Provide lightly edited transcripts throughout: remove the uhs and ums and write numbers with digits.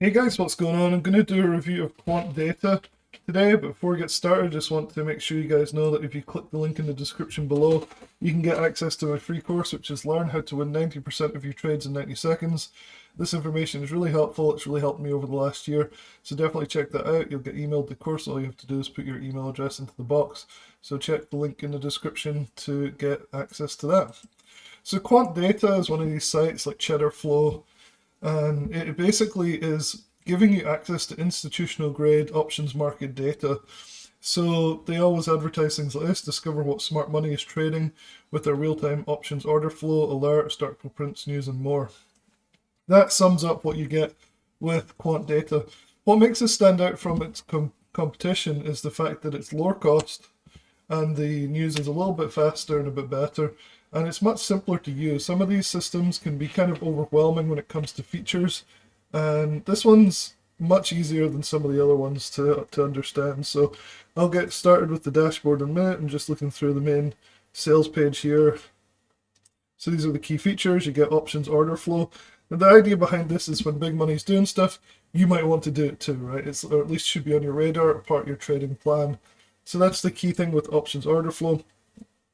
Hey guys, what's going on? I'm going to do a review of Quant data today, but before we get started, just want to make sure you guys know that if you click the link in the description below, you can get access to my free course, which is Learn How to Win 90% of Your Trades in 90 Seconds. This information is really helpful. It's really helped me over the last year, so definitely check that out. You'll get emailed the course. All you have to do is put your email address into the box. So check the link in the description to get access to that. So Quant Data is one of these sites like Cheddar Flow, and it basically is giving you access to institutional grade options market data. So they always advertise things like this: discover what smart money is trading with their real-time options order flow, alerts, article prints, news, and more. That sums up what you get with Quant data. What makes it stand out from its competition is the fact that it's lower cost and the news is a little bit faster and a bit better, and it's much simpler to use. Some of these systems can be kind of overwhelming when it comes to features, and this one's much easier than some of the other ones to understand. So I'll get started with the dashboard in a minute. I'm just looking through the main sales page here. So these are the key features. You get options order flow. And the idea behind this is when big money's doing stuff, you might want to do it too, right? Or at least should be on your radar, part of your trading plan. So that's the key thing with options order flow.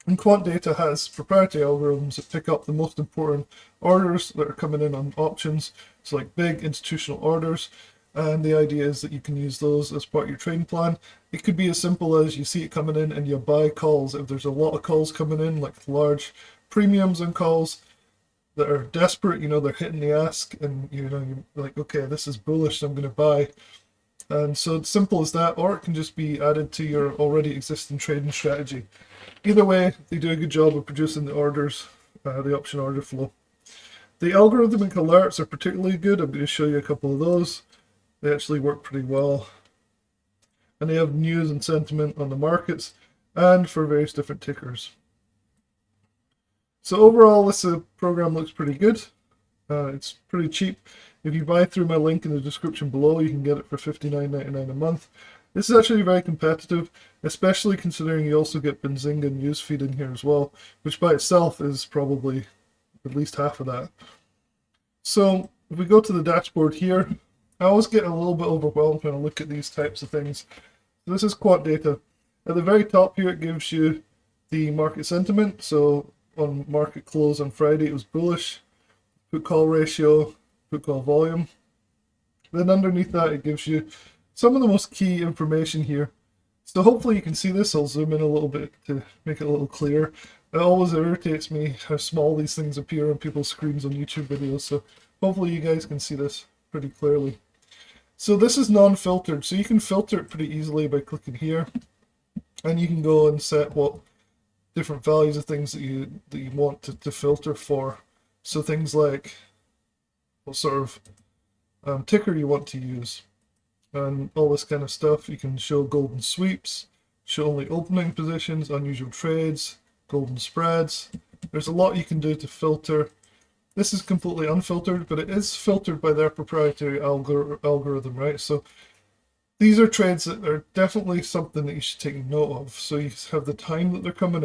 And Quant Data has proprietary algorithms that pick up the most important orders that are coming in on options, so like big institutional orders. And the idea is that you can use those as part of your trading plan. It could be as simple as you see it coming in and you buy calls. If there's a lot of calls coming in, like large premiums on calls that are desperate, they're hitting the ask, and you're like, okay, this is bullish, so I'm going to buy. And so it's simple as that, or it can just be added to your already existing trading strategy. Either way, they do a good job of producing the orders, the option order flow. The algorithmic alerts are particularly good. I'm going to show you a couple of those. They actually work pretty well. And they have news and sentiment on the markets and for various different tickers. So overall, this program looks pretty good. It's pretty cheap. If you buy through my link in the description below, you can get it for $59.99 a month. This is actually very competitive, especially considering you also get Benzinga newsfeed in here as well, which by itself is probably at least half of that. So if we go to the dashboard here, I always get a little bit overwhelmed when I look at these types of things. So this is Quant data. At the very top here, it gives you the market sentiment. So on market close on Friday, it was bullish. Put call ratio, put call volume. Then underneath that, it gives you some of the most key information here. So hopefully you can see this. I'll zoom in a little bit to make it a little clearer. It always irritates me how small these things appear on people's screens on YouTube videos. So hopefully you guys can see this pretty clearly. So this is non-filtered. So you can filter it pretty easily by clicking here. And you can go and set what different values of things that you want to filter for. So things like what sort of ticker you want to use, and all this kind of stuff. You can show golden sweeps, show only opening positions, unusual trades, golden spreads. There's a lot you can do to filter. This is completely unfiltered, but it is filtered by their proprietary algorithm, right? So these are trades that are definitely something that you should take note of. So you have the time that they're coming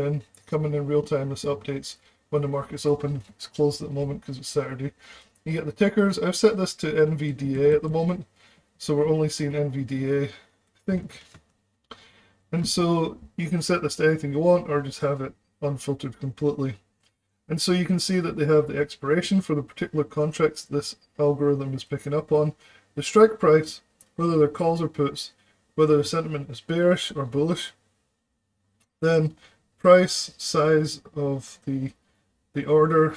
in real time. This updates when the market's open. It's closed at the moment because it's Saturday. You get the tickers. I've set this to NVDA at the moment, so we're only seeing NVDA, I think. And so you can set this to anything you want or just have it unfiltered completely. And so you can see that they have the expiration for the particular contracts this algorithm is picking up on, the strike price, whether they're calls or puts, whether the sentiment is bearish or bullish, then price, size of the order,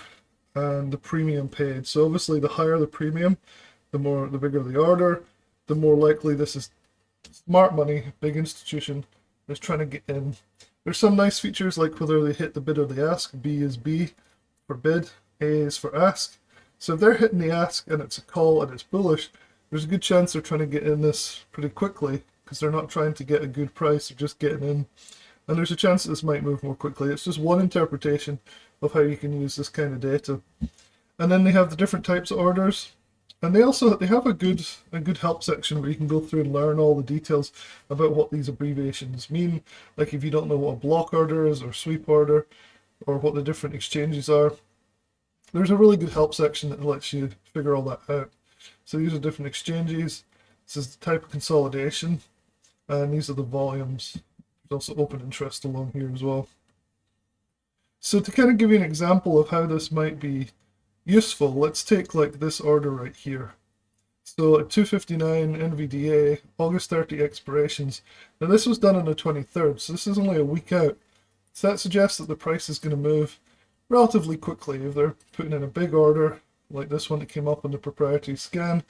and the premium paid. So obviously the higher the premium, the bigger the order, the more likely this is smart money, big institution is trying to get in. There's some nice features like whether they hit the bid or the ask. B is B for bid, A is for ask. So if they're hitting the ask and it's a call and it's bullish, there's a good chance they're trying to get in this pretty quickly because they're not trying to get a good price, they're just getting in. And there's a chance that this might move more quickly. It's just one interpretation of how you can use this kind of data. And then they have the different types of orders. And they have a good help section where you can go through and learn all the details about what these abbreviations mean. Like if you don't know what a block order is or sweep order or what the different exchanges are, there's a really good help section that lets you figure all that out. So these are different exchanges. This is the type of consolidation, and these are the volumes. There's also open interest along here as well. So to kind of give you an example of how this might be useful, let's take like this order right here. So at 259 NVDA, August 30 expirations. Now this was done on the 23rd, so this is only a week out. So that suggests that the price is going to move relatively quickly. If they're putting in a big order, like this one that came up on the proprietary scan,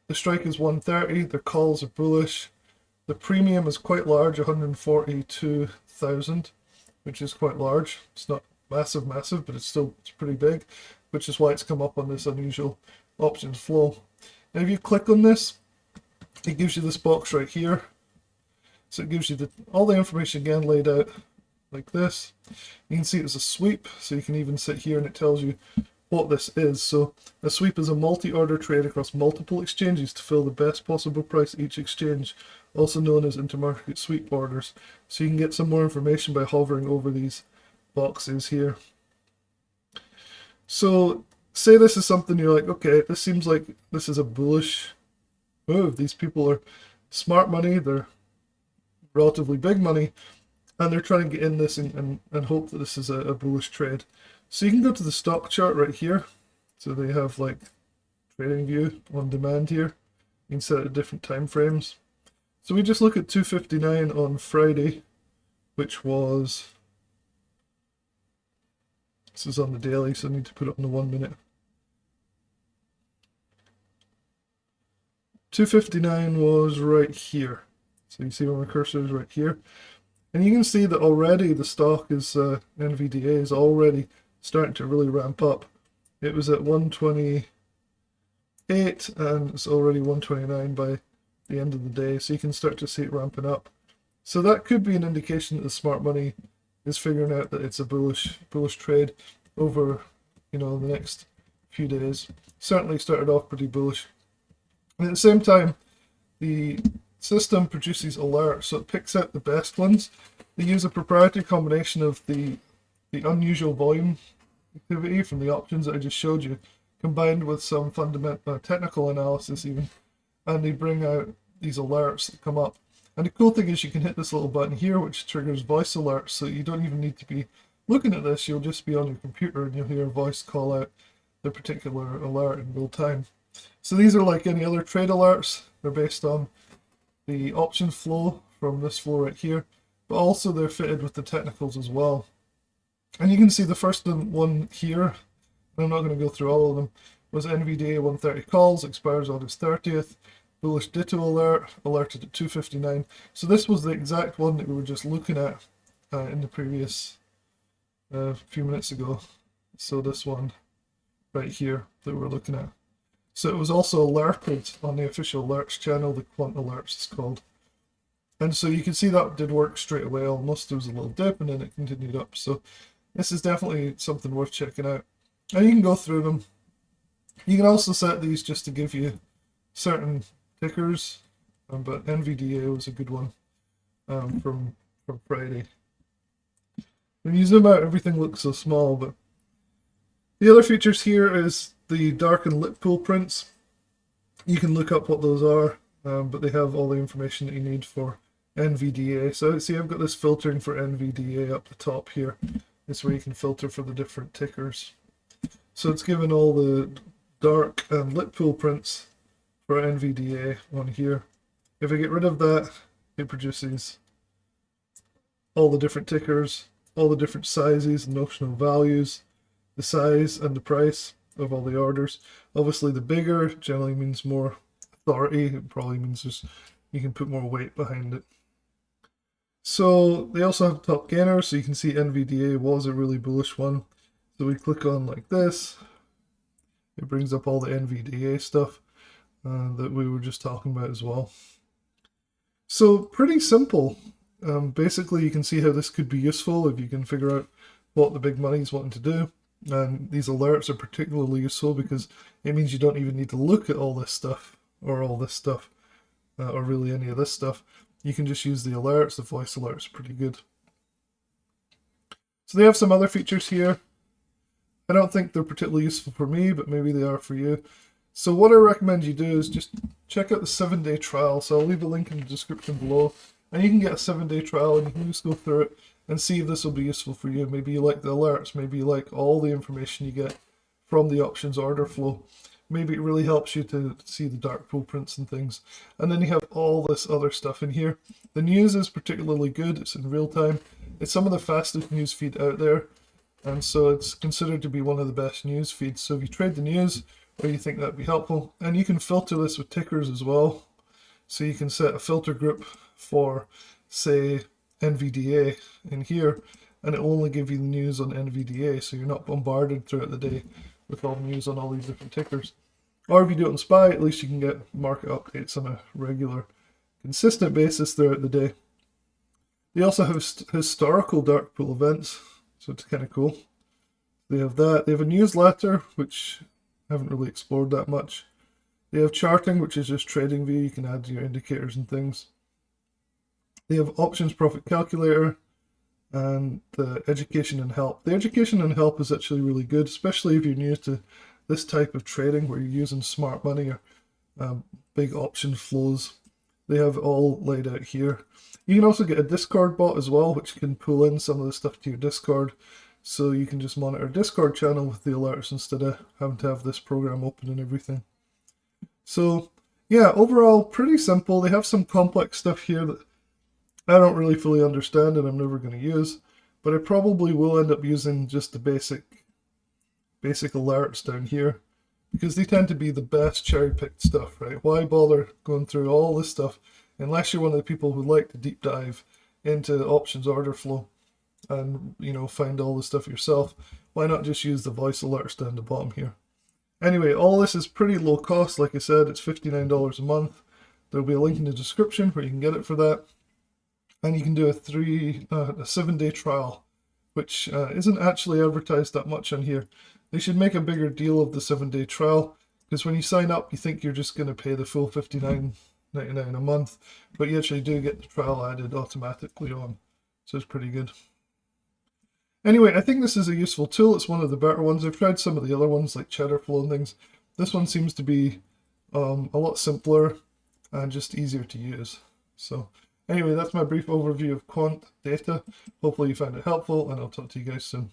the strike is 130, their calls are bullish. The premium is quite large, 142,000, which is quite large. It's not massive, but it's pretty big, which is why it's come up on this unusual options flow. Now if you click on this, it gives you this box right here. So it gives you all the information again laid out like this. You can see it's a sweep, so you can even sit here and it tells you what this is. So a sweep is a multi-order trade across multiple exchanges to fill the best possible price each exchange, also known as intermarket sweep orders. So you can get some more information by hovering over these boxes here. So say this is something you're like, okay, this seems like this is a bullish move. These people are smart money, they're relatively big money, and they're trying to get in this and hope that this is a bullish trade. So you can go to the stock chart right here. So they have like trading view on demand here. You can set it at different time frames. So we just look at 259 on Friday, which was, this is on the daily, so I need to put it on the 1 minute. 259 was right here. So you see where my cursor is right here. And you can see that already the stock is, NVDA is already starting to really ramp up. It was at 128 and it's already 129 by the end of the day. So you can start to see it ramping up. So that could be an indication that the smart money is figuring out that it's a bullish trade over, the next few days. Certainly started off pretty bullish. And at the same time, the system produces alerts, so it picks out the best ones. They use a proprietary combination of the unusual volume activity from the options that I just showed you, combined with some fundamental technical analysis even, and they bring out these alerts that come up. And the cool thing is you can hit this little button here which triggers voice alerts, so you don't even need to be looking at this, you'll just be on your computer and you'll hear a voice call out the particular alert in real time. So these are like any other trade alerts. They're based on the option flow from this flow right here, but also they're fitted with the technicals as well. And you can see the first one here, and I'm not going to go through all of them, was NVDA 130 calls, expires August 30th. Bullish ditto alert, alerted at 259. So this was the exact one that we were just looking at in the previous few minutes ago. So this one right here that we're looking at. So it was also alerted on the official alerts channel, the Quant alerts it's called. And so you can see that did work straight away almost. There was a little dip and then it continued up. So this is definitely something worth checking out. And you can go through them. You can also set these just to give you certain tickers, but NVDA was a good one from Friday. When you zoom out, everything looks so small, but the other features here is the dark and lit pool prints. You can look up what those are, but they have all the information that you need for NVDA. So see, I've got this filtering for NVDA up the top here. It's where you can filter for the different tickers. So it's given all the dark and lit pool prints for NVDA on here. If I get rid of that, it produces all the different tickers, all the different sizes and notional values, the size and the price of all the orders. Obviously the bigger generally means more authority. It probably means just you can put more weight behind it. So they also have top gainers, so you can see NVDA was a really bullish one. So we click on like this, it brings up all the NVDA stuff that we were just talking about as well. So pretty simple. Basically you can see how this could be useful if you can figure out what the big money's wanting to do. And these alerts are particularly useful because it means you don't even need to look at all this stuff or or really any of this stuff. You can just use the alerts. The voice alerts are pretty good. So they have some other features here. I don't think they're particularly useful for me, but maybe they are for you. So what I recommend you do is just check out the 7-day trial. So I'll leave a link in the description below, and you can get a 7-day trial and you can just go through it and see if this will be useful for you. Maybe you like the alerts, maybe you like all the information you get from the options order flow. Maybe it really helps you to see the dark pool prints and things. And then you have all this other stuff in here. The news is particularly good. It's in real time. It's some of the fastest news feed out there. And so it's considered to be one of the best news feeds. So if you trade the news, or you think that'd be helpful, and you can filter this with tickers as well. So you can set a filter group for, say, NVDA in here, and it will only give you the news on NVDA, so you're not bombarded throughout the day with all the news on all these different tickers. Or if you do it on SPY, at least you can get market updates on a regular, consistent basis throughout the day. They also have historical dark pool events, so it's kind of cool. They have that. They have a newsletter, which I haven't really explored that much. They have charting, which is just trading view. You can add your indicators and things. They have options profit calculator and the education and help. The education and help is actually really good, especially if you're new to this type of trading where you're using smart money or big option flows. They have all laid out here. You can also get a Discord bot as well, which can pull in some of the stuff to your Discord. So you can just monitor Discord channel with the alerts instead of having to have this program open and everything. So yeah, overall pretty simple. They have some complex stuff here that I don't really fully understand and I'm never going to use, but I probably will end up using just the basic alerts down here because they tend to be the best cherry-picked stuff, right? Why bother going through all this stuff unless you're one of the people who like to deep dive into the options order flow and, you know, find all the stuff yourself? Why not just use the voice alerts down the bottom here? Anyway, all this is pretty low cost. Like I said, it's $59 a month. There'll be a link in the description where you can get it for that. And you can do a 7-day trial, which isn't actually advertised that much on here. They should make a bigger deal of the 7-day trial, because when you sign up, you think you're just going to pay the full $59.99 a month, but you actually do get the trial added automatically on. So it's pretty good. Anyway, I think this is a useful tool. It's one of the better ones. I've tried some of the other ones like Cheddar Flow and things. This one seems to be a lot simpler and just easier to use. So anyway, that's my brief overview of Quant data. Hopefully you found it helpful, and I'll talk to you guys soon.